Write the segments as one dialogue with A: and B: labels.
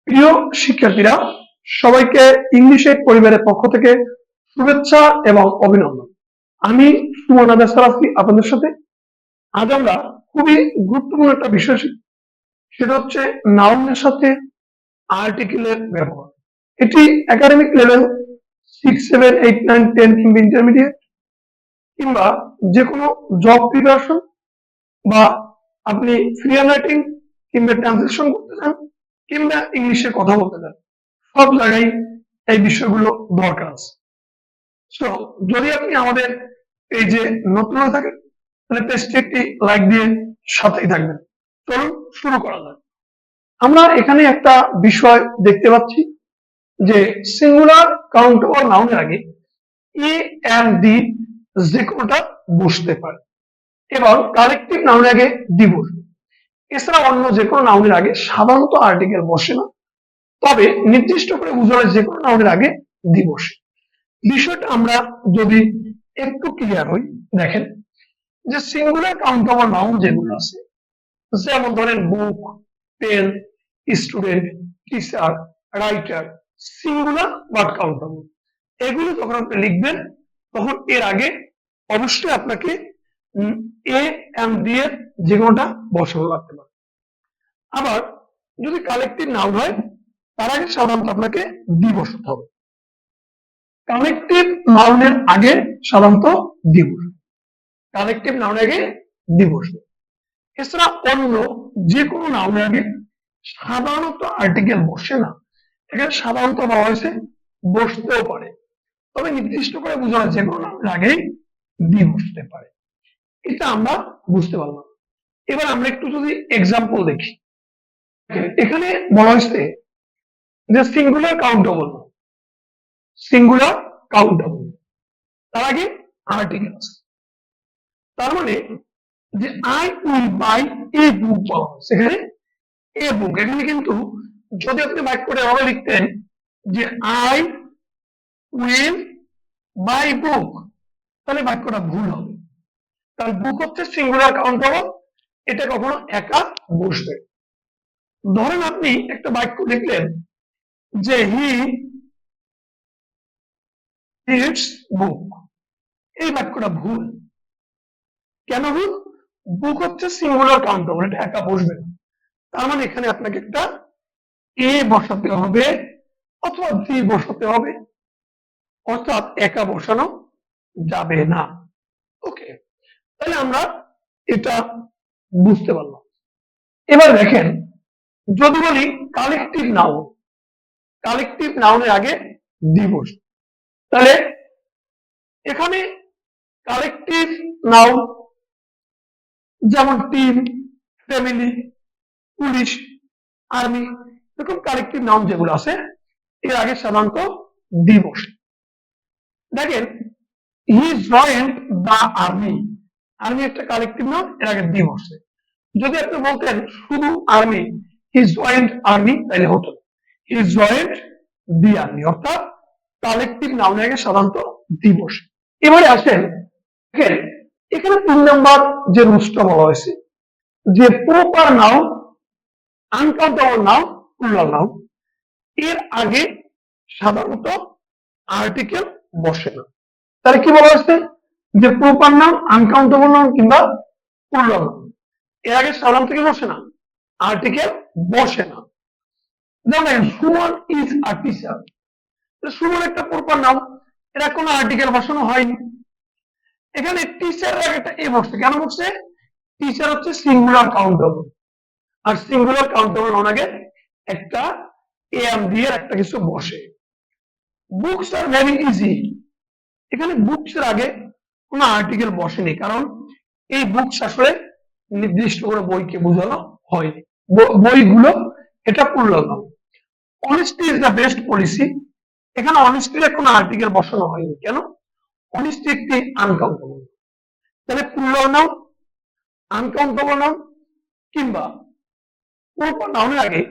A: প্রিয় শিক্ষার্থীরা, সবাইকে ইংলিশ এইড পরিবারের পক্ষ থেকে শুভেচ্ছা এবং অভিনন্দন। আমি সুমন আদা সারাফি আপনাদের সাথে। আজ আমরা খুবই গুরুত্বপূর্ণ একটা বিষয় শিখব, সেটা হচ্ছে নাউনের সাথে আর্টিকেলের ব্যবহার। এটি একাডেমিক লেভেল 6, 7, 8, 9, 10 কিংবা ইন্টারমিডিয়েট কিংবা যে কোনো জব প্রিপারেশন বা আপনি ফ্রি হ্যান্ড রাইটিং কিংবা ট্রান্সলেশন করতে চান কিংবা ইংলিশে কথা বলতে চান, সব জায়গায় এই বিষয়গুলো দরকার আছে। সো যদি আপনি আমাদের পেজে নতুন হয়ে থাকেন তাহলে পেজটি একটি লাইক দিয়ে সাথেই থাকবেন। চলুন শুরু করা যাক। আমরা এখানে একটা বিষয় দেখতে পাচ্ছি যে সিঙ্গুলার কাউন্টেবল নাউনের আগে এ এন্ড ডি যে কোনোটা বসতে পারে এবং কালেকটিভ নাউনের আগে ডি বসবে। এছাড়া অন্য যে কোনো নাউনের আগে সাধারণত আর্টিকেল বসে না, তবে নির্দিষ্ট করে বোঝালে যে কোনো নাউনের আগে ডি বসে। বিষয়টা আমরা যদি একটু ক্লিয়ার হই, দেখেন যে সিঙ্গুলার কাউন্টেবল নাউন যেগুলো আছে, যেমন ধরেন book, pen, student, teacher, writer, singular but countable, এগুলো যখন আপনি লিখবেন তখন এর আগে অবশ্যই আপনাকে এ এন্ড ডি এর যে কোনোটা বসানো লাগতে পারে। আবার যদি কালেকটিভ নাউন হয় তার আগে সাধারণত আপনাকে ডি বসাতে হবে। কালেকটিভ নাউনের আগে সাধারণত ডি বসবে, কালেকটিভ নাউনের আগে ডি বসবে। এছাড়া অন্য যে কোনো নাউনের আগে সাধারণত আর্টিকেল বসে না, এখানে সাধারণত বলা হয়েছে বসতেও পারে, তবে নির্দিষ্ট করে বোঝানো যে কোনো নাউনের আগেই ডি বসতে পারে। এটা আমরা বুঝতে পারলাম। এবার আমরা একটু যদি এক্সাম্পল দেখি, এখানে বলা হয়েছে যে সিঙ্গুলার কাউন্টেবল, সিঙ্গুলার কাউন্টেবল, তার আগে আর্টিকেল আছে। তার মানে যে আই উইল বাই এ বুক বলা হয়, সেখানে এ বুক, এখানে কিন্তু যদি আপনি বাক্যটা এভাবে লিখতেন যে আই উইল বাই বুক, তাহলে বাক্যটা ভুল হবে। কারণ বুক হচ্ছে সিঙ্গুলার কাউন্টেবল, এটা কখনো একা বসবে। ধরেন আপনি একটা বাক্য লিখলেন যে হি রিডস বুক, এই বাক্যটা ভুল। কেন ভুল? বুক হচ্ছে সিঙ্গুলার কাউন্টেবল, এটা একা বসবে না। তার মানে এখানে আপনাকে একটা এ বসাতে হবে অথবা ডি বসাতে হবে, অর্থাৎ একা বসানো যাবে না। ওকে, তাহলে আমরা এটা বুঝতে পারলাম। এবার দেখেন, যদি বলি কালেকটিভ নাউন, কালেকটিভ নাউনের আগে ডি বসবে, তাহলে এখানে কালেকটিভ নাউন যেমন টিম, ফ্যামিলি, পুলিশ, আর্মি, এরকম কালেকটিভ নাউন যেগুলো আছে এর আগে সাধারণত ডি বসে। দেখেন he joined the army, army একটা কালেকটিভ নাউন, এর আগে ডি বসে। যদি আপনি বলতেন শুধু আর্মি, হি জয়েন্ট আর্মি, তাহলে হতো হি জয়েন্ট দি আর্মি, অর্থাৎ কালেকটিভ নাউনের আগে সাধারণত ডি বসে। এবারে আসেন, দেখেন এখানে 3 নাম্বার যে রুলসটা বলা হয়েছে যে proper noun, uncountable noun, plural noun, এর আগে সাধারণত আর্টিকেল বসে না। তাহলে কি বলা হয়েছে যে প্রপার নাউন, আনকাউন্টেবল নাউন কিংবা প্লুরাল নাউন, এর আগে সাধারণত কি বসে না? আর্টিকেল বসে না। যেমন Suman is a teacher, Suman একটা প্রপার নাউন, এরা কোনো আর্টিকেল বসানো হয়নি। এখানে টিচার আগে একটা এ বসছে, কেন বসছে? টিচার হচ্ছে সিঙ্গুলার কাউন্টেবল, আর সিঙ্গুলার কাউন্টেবল আগে একটা এ এম দিয়ে একটা কিছু বসে। বুকস আর ভেরি ইজি, এখানে বুকস এর আগে কোনো আর্টিকেল বসেনি, কারণ এই বুকস আসলে নির্দিষ্ট করে বইকে বোঝানো হয়নি, বইগুলো, এটা plural noun. Honesty is the best policy, এখানে অনেস্টির কোনো আর্টিকেল বসানো হয়নি, কেন? অনেস্টি একটি আনকাউন্টেবল। তাহলে প্লুরাল নাউন, আনকাউন্টেবল নাউন কিংবা প্রপার নাউনের আগে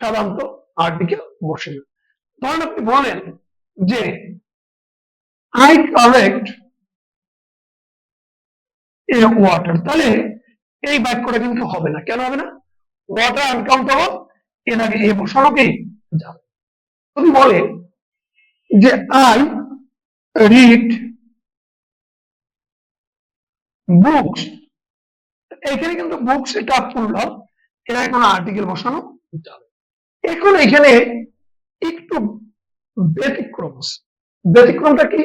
A: সাধারণত আর্টিকেল বসে না। ধরেন আপনি বলেন যে আই কালেক্ট এ ওয়াটার, তাহলে এই বাক্যটা কিন্তু হবে না। কেন হবে না? ওয়াটার আনকাউন্টেবল, এর আগে এ বসানো কি যাবে। যদি বলে যে আই রিড বুকস, এখানে কিন্তু বুকস এটা প্লুরাল, এখানে কোনো আর্টিকেল বসানো যাবে। এখন এখানে একটু ব্যতিক্রম আছে। ব্যতিক্রমটা কি?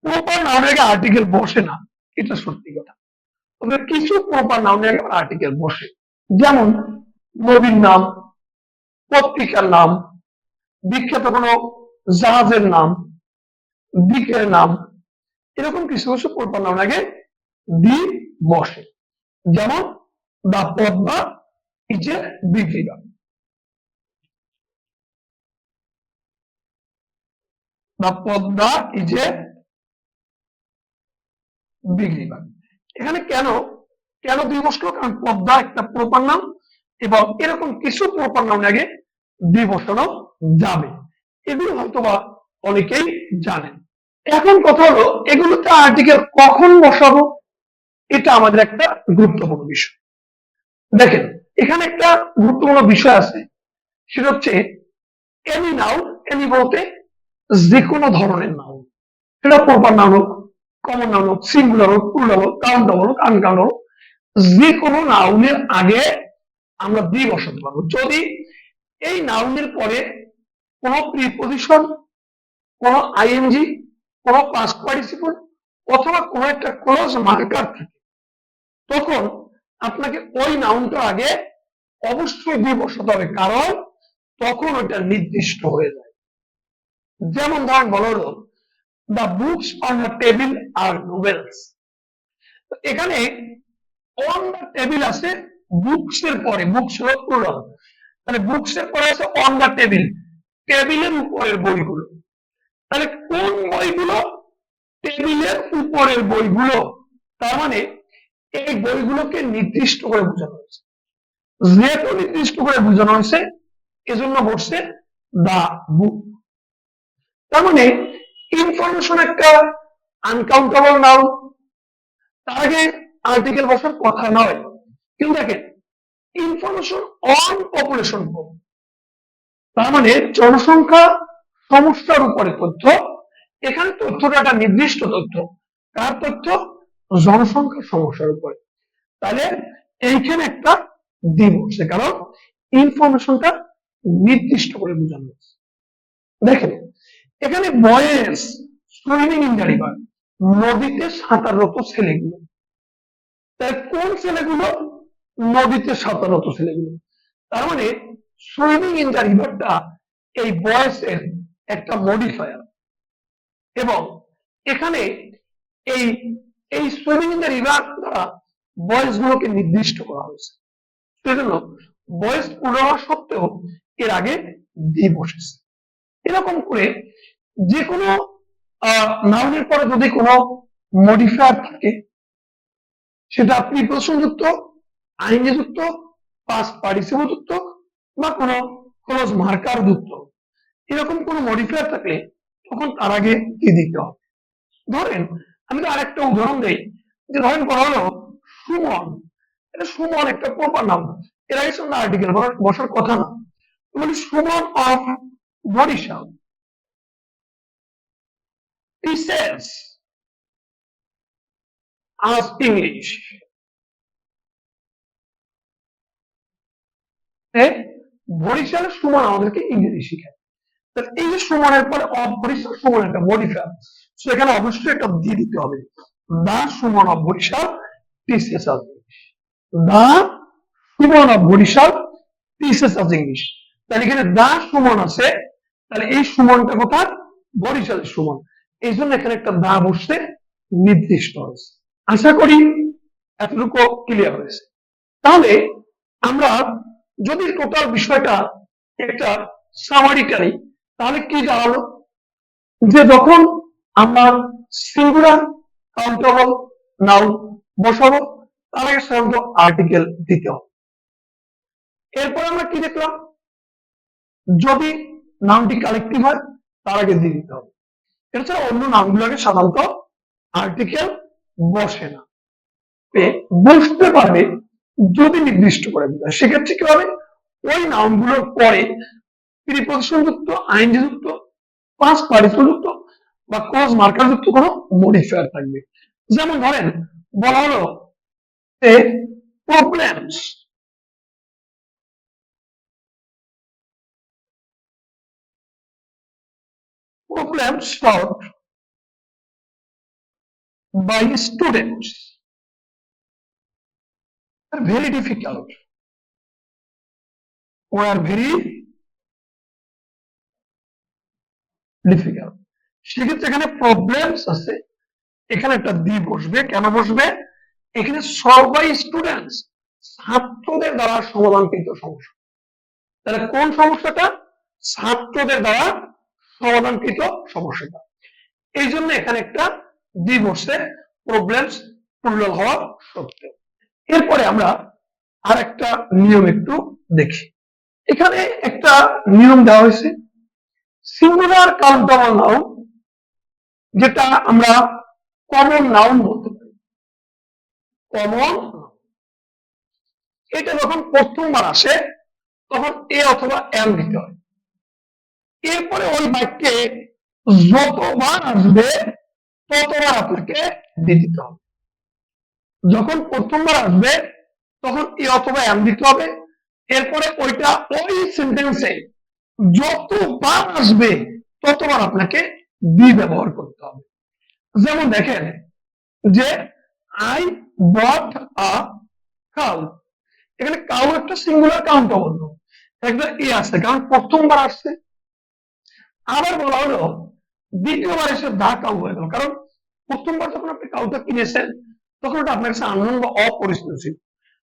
A: প্রপার নাউনের আগে আর্টিকেল বসে না, এটা সত্যি কথা। তবে কিছু প্রপার নাউনের আগে আর্টিকেল বসে, যেমন নবীর নাম, পত্রিকার নাম, বিখ্যাত কোনো জাহাজের নাম, দিকের নাম, এরকম কিছু কিছু প্রপার নাউন আগে দি বসে। যেমন the Padma is a big river, the Padma is a big river. এখানে কেন কেন দুই বসলো? কারণ পদ্মা একটা প্রপার নাম এবং এরকম কিছু প্রপার নাউন আগে দুই বসানো যাবে। এগুলো হয়তোবা অনেকেই জানেন। এখন কথা হলো এগুলোতে আর্টিকেল কখন বসাবো, এটা আমাদের একটা গুরুত্বপূর্ণ বিষয়। দেখেন এখানে একটা গুরুত্বপূর্ণ বিষয় আছে, সেটা হচ্ছে এনি নাউন। এনি বলতে যে কোনো ধরনের নাউন, সেটা প্রপার নাউন হোক, কমন নাউন হোক, সিঙ্গুলার হোক, প্লুরাল হোক, কাউন্টেবল হোক, আনকাউন্টেবল হোক, যে কোনো নাউনের আগে আমরা দি বসাতে পারবো যদি এই নাউনের পরে কোনো প্রিপজিশন, কোনো আইএনজি, কোনো পাস্ট পার্টিসিপল অথবা কোনো একটা ক্লোজ মার্কার থাকে, তখন আপনাকে ওই নাউনটা আগে অবশ্যই দিয়ে বসাতে হবে, কারণ তখন ওটা নির্দিষ্ট হয়ে যায়। যেমন ধরেন বলা হলো the books on the table are novels, এখানে অন দ্য টেবিল আছে বুকস এর পরে, বুকস হলো প্লুরাল, তাহলে বুকস এর পরে আছে অন দ্য টেবিল, টেবিলের উপরের বইগুলো। তাহলে কোন বইগুলো? টেবিলের উপরের বইগুলো। তার মানে এই বইগুলোকে নির্দিষ্ট করে বোঝানো হয়েছে। যেহেতু নির্দিষ্ট করে বোঝানো হয়েছে, এজন্য বসছে দা বুক। তার মানে ইনফরমেশন একটা আনকাউন্টেবল নাউন, তার আগে আর্টিকেল বসার কথা নয়। কিন্তু দেখেন ইনফরমেশন অন পপুলেশন, তার মানে জনসংখ্যা সমস্যার উপরে তথ্য। এখানে তথ্যটা একটা নির্দিষ্ট তথ্য, কার তথ্য? জনসংখ্যা সমস্যার উপরে। তাহলে এইখানে একটা দি বসছে, কারণ ইনফরমেশনটা নির্দিষ্ট করে বোঝানো হচ্ছে। দেখেন এখানে বয়েস সুইমিং ইন দ্য রিভার, নদীতে সাঁতাররত ছেলেগুলো। তাই কোন ছেলেগুলো? নদীতে সাঁতাররত ছেলেগুলো। তার মানে সুইমিং ইন দ্য রিভারটা এই বয়েসের একটা মডিফায়ার, এবং এখানে এই এই সুইমিং ইন দ্য রিভার দ্বারা বয়েস গুলোকে নির্দিষ্ট করা হয়েছে। সেজন্য বয়েস পূর্ণ হওয়া সত্ত্বেও এর আগে দি বসেছে। এরকম করে যে কোনো নাউনের পরে যদি কোনো মডিফায়ার থাকে, সেটা প্রিপোজিশন যুক্ত, আইএনজি যুক্ত, পাস্ট পার্টিসিপল যুক্ত, বা কোনো ক্লোজ মার্কার যুক্ত, এরকম কোনো মডিফায়ার থাকলে তখন তার আগে কি দিতে হবে। ধরেন আমি তো আরেকটা উদাহরণ দেই, যে ধরেন বলা হলো সুমন, এটা সুমন একটা প্রপার নাম, এর আগে সঙ্গে আর্টিকেল বসার কথা না। বলি Suman of Barishal teachers us English. বরিশালের সুমন আমাদেরকে ইংরেজি শিখায়। তাহলে এই যে সুমনের পরে অফ বরিশাল, সুমন একটা মডিফায়ার, সেখানে অবশ্যই একটা দিয়ে দিতে হবে, the Suman of Barishal teachers us English. The Suman of Barishal teachers us English. তাহলে এখানে দা সুমন আছে, তাহলে এই সুমনটা কোথায়? বরিশালের সুমন। এই জন্য এখানে একটা দা বসতে নির্দিষ্ট হয়েছে। আশা করি এতটুকু ক্লিয়ার হয়েছে। তাহলে আমরা যদি টোটাল বিষয়টা একটা সামারিটারি, তাহলে কি দাঁড়ালো? যে যখন আমরা সিঙ্গুলার কাউন্টেবল নাউন বসাবো, তার আগে সাধারণত আর্টিকেল দিতে হবে। এরপর আমরা কি দেখলাম? যদি নাউনটি কালেকটিভ হয়, তার আগে দিয়ে দিতে হবে। এছাড়া অন্য নামগুলোকে সাধারণত আর্টিকেল বসে না, বসতে পারবে যদি নির্দিষ্ট করে দিতে হয়। সেক্ষেত্রে কি হবে? ওই নাউনগুলোর পরে প্রিপজিশন যুক্ত, আইনজি যুক্ত, পাস্ট পার্টিসিপল যুক্ত বা ক্রস মার্কার যুক্ত কোনো মডিফায়ার থাকবে। যেমন ধরেন বলা হলো problems problems solved by students are very difficult were very difficult। সেক্ষেত্রে এখানে প্রবলেমস আছে, এখানে একটা দি বসবে। কেন বসবে? এখানে সলভ বাই স্টুডেন্টস, ছাত্রদের দ্বারা সমাধানকৃত সমস্যা। তাহলে কোন সমস্যাটা? ছাত্রদের দ্বারা সমাধানকৃত সমস্যাটা। এই জন্য এখানে একটা দি বসছে, প্রবলেমস প্লুরাল হওয়া সত্ত্বেও। এরপরে আমরা আর একটা নিয়ম একটু দেখি। এখানে একটা নিয়ম দেওয়া হয়েছে, সিঙ্গুলার কাউন্টেবল নাউন, যেটা আমরা কমন নাউন বলতে পারি। কমন, এটা যখন প্রথমবার আসে তখন এ অথবা এম দিতে হয়। এরপরে ওই বাক্যে যতবার আসবে ততবার আপনাকে দিতে হবে। যখন প্রথমবার আসবে তখন এ অথবা এম দিতে হবে। এরপরে ওইটা ওই সেন্টেন্সে যতবার আসবে ততবার আপনাকে বি ব্যবহার করতে হবে। যেমন দেখেন যে আই বট আ কাউ, এখানে কাউ একটা সিঙ্গুলার কাউন্টেবল, একটা এ আসছে কারণ প্রথমবার আসছে। আবার বলা হলো দ্বিতীয়বার এসে দা কাউ হয়ে গেল, কারণ প্রথমবার যখন আপনি কাউটা কিনেছেন তখন ওটা আপনার কাছে আননোন বা অপরিচিত ছিল।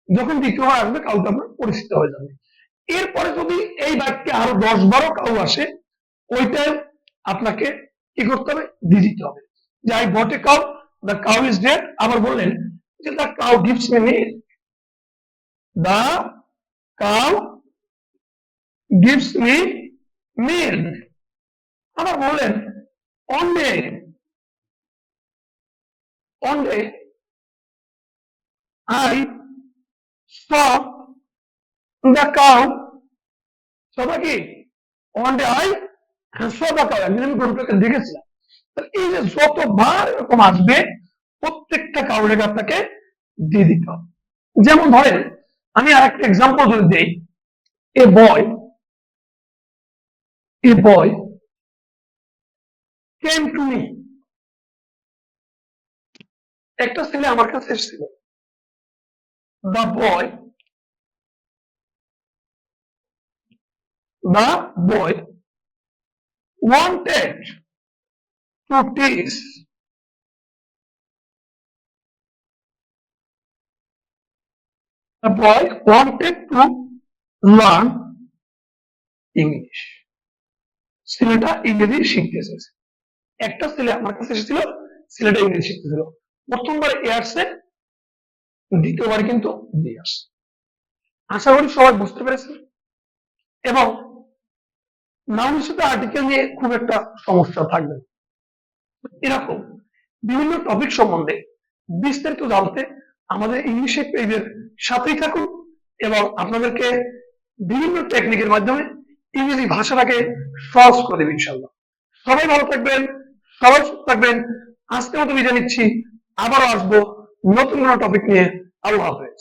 A: যখন দ্বিতীয়বার আসবে কাউটা আপনার পরিচিত হয়ে যাবে। এরপরে যদি এই বাক্যে আরো 10-12 কাউ আসে, ওইটা আপনাকে কি করতে হবে? দিয়ে দিতে হবে। যে I bought a cow, the cow is dead. আবার বললেন যে the cow gives me milk, the cow gives me milk. আবার বললেন on day, on day I saw the cow, সবাই কি on day I saw the cow, একদিন আমি গরুটাকে দেখেছিলাম। এই যে যতবার এরকম আসবে প্রত্যেকটা কাউরেকে আপনাকে দিয়ে দিতে হবে। যেমন ধরেন আমি আর একটা এক্সাম্পল যদি দিই, এ বয়, এ বয় কেম টু মি, একটা ছেলে আমার কাছে এসেছিল। The boy, the boy wanted to teach, the boy wanted to learn English। ছেলেটা ইংরেজি শিখতে এসেছে। একটা ছেলে আমার কাছে এসেছিল, ছেলেটা ইংরেজি শিখতেছিল। প্রথমবার এ আসছে, দ্বিতীয়বার কিন্তু বি আসছে। আশা করি সবাই বুঝতে পেরেছেন। এবং নাউনের সাথে আর্টিকেল নিয়ে খুব একটা সমস্যা থাকবে না। এরকম বিভিন্ন টপিক সম্বন্ধে বিস্তারিত জানতে আমাদের ইংলিশ পেজের সাথেই থাকুন এবং আপনাদেরকে বিভিন্ন টেকনিকের মাধ্যমে ইংরেজি ভাষাটাকে সহজ করে দেবে ইনশাল্লাহ। সবাই ভালো থাকবেন, সবাই সুস্থ থাকবেন। আজকের মতো বিদায় নিচ্ছি, আবারও আসবো নতুন কোনো টপিক নিয়ে। আল্লাহ হাফেজ।